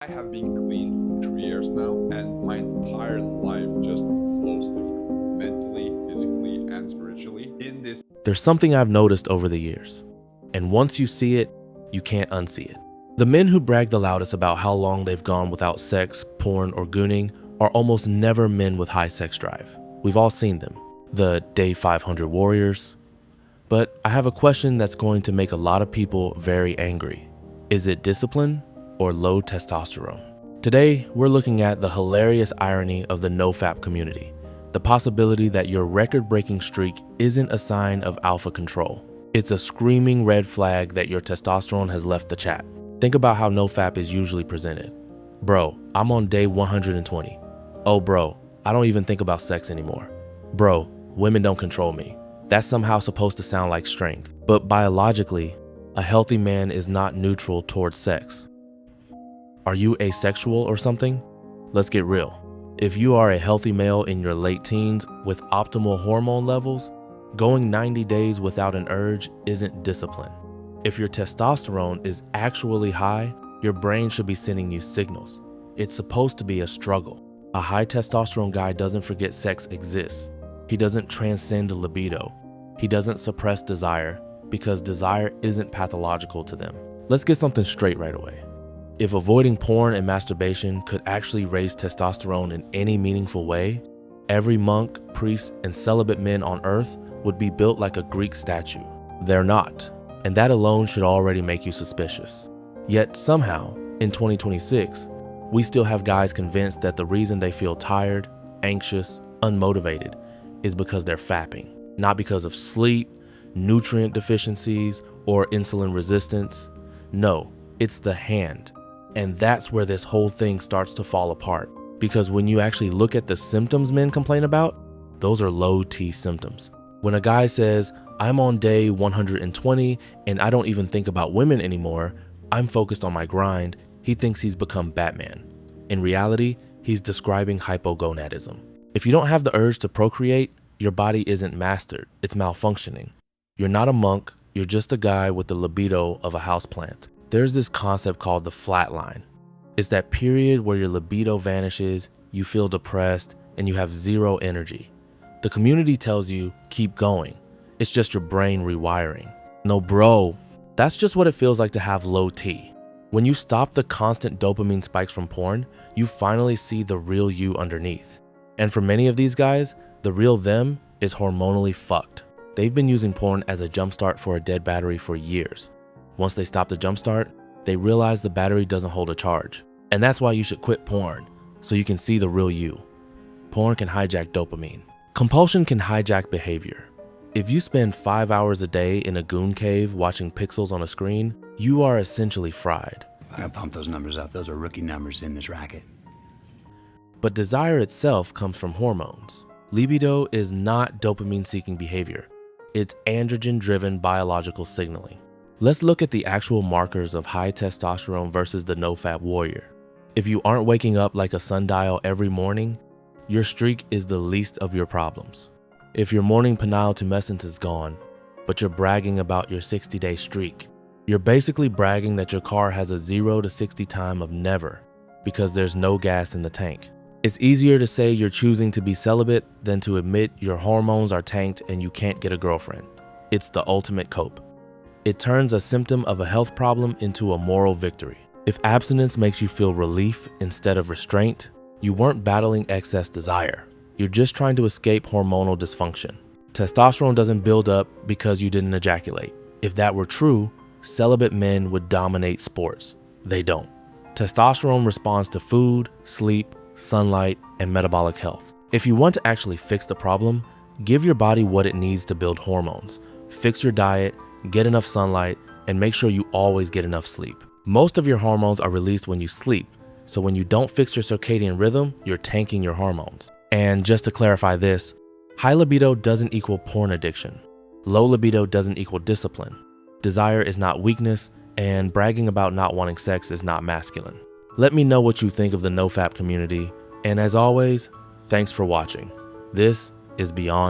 I have been clean for 3 years now, and my entire life just flows differently, mentally, physically, and spiritually. There's something I've noticed over the years, and once you see it, you can't unsee it. The men who brag the loudest about how long they've gone without sex, porn, or gooning are almost never men with high sex drive. We've all seen them, the day 500 warriors. But I have a question that's going to make a lot of people very angry. Is it discipline or low testosterone? Today, we're looking at the hilarious irony of the NoFap community, the possibility that your record-breaking streak isn't a sign of alpha control. It's a screaming red flag that your testosterone has left the chat. Think about how NoFap is usually presented. Bro, I'm on day 120. Oh bro, I don't even think about sex anymore. Bro, women don't control me. That's somehow supposed to sound like strength. But biologically, a healthy man is not neutral towards sex. Are you asexual or something? Let's get real. If you are a healthy male in your late teens with optimal hormone levels, going 90 days without an urge isn't discipline. If your testosterone is actually high, your brain should be sending you signals. It's supposed to be a struggle. A high testosterone guy doesn't forget sex exists. He doesn't transcend libido. He doesn't suppress desire because desire isn't pathological to them. Let's get something straight right away. If avoiding porn and masturbation could actually raise testosterone in any meaningful way, every monk, priest, and celibate men on earth would be built like a Greek statue. They're not, and that alone should already make you suspicious. Yet somehow, in 2026, we still have guys convinced that the reason they feel tired, anxious, unmotivated is because they're fapping, not because of sleep, nutrient deficiencies, or insulin resistance. No, it's the hand. And that's where this whole thing starts to fall apart. Because when you actually look at the symptoms men complain about, those are low T symptoms. When a guy says, I'm on day 120 and I don't even think about women anymore, I'm focused on my grind, he thinks he's become Batman. In reality, he's describing hypogonadism. If you don't have the urge to procreate, your body isn't mastered, it's malfunctioning. You're not a monk, you're just a guy with the libido of a houseplant. There's this concept called the flatline. It's that period where your libido vanishes, you feel depressed, and you have zero energy. The community tells you, keep going. It's just your brain rewiring. No bro, that's just what it feels like to have low T. When you stop the constant dopamine spikes from porn, you finally see the real you underneath. And for many of these guys, the real them is hormonally fucked. They've been using porn as a jumpstart for a dead battery for years. Once they stop the jumpstart, they realize the battery doesn't hold a charge. And that's why you should quit porn, so you can see the real you. Porn can hijack dopamine. Compulsion can hijack behavior. If you spend 5 hours a day in a goon cave watching pixels on a screen, you are essentially fried. I gotta pump those numbers up. Those are rookie numbers in this racket. But desire itself comes from hormones. Libido is not dopamine-seeking behavior. It's androgen-driven biological signaling. Let's look at the actual markers of high testosterone versus the NoFap warrior. If you aren't waking up like a sundial every morning, your streak is the least of your problems. If your morning penile tumescence is gone, but you're bragging about your 60-day streak, you're basically bragging that your car has a 0 to 60 time of never because there's no gas in the tank. It's easier to say you're choosing to be celibate than to admit your hormones are tanked and you can't get a girlfriend. It's the ultimate cope. It turns a symptom of a health problem into a moral victory. If abstinence makes you feel relief instead of restraint, you weren't battling excess desire. You're just trying to escape hormonal dysfunction. Testosterone doesn't build up because you didn't ejaculate. If that were true, celibate men would dominate sports. They don't. Testosterone responds to food, sleep, sunlight, and metabolic health. If you want to actually fix the problem, give your body what it needs to build hormones. Fix your diet, get enough sunlight, and make sure you always get enough sleep. Most of your hormones are released when you sleep, so when you don't fix your circadian rhythm, you're tanking your hormones. And just to clarify this, high libido doesn't equal porn addiction. Low libido doesn't equal discipline. Desire is not weakness, and bragging about not wanting sex is not masculine. Let me know what you think of the NoFap community, and as always, thanks for watching. This is Beyond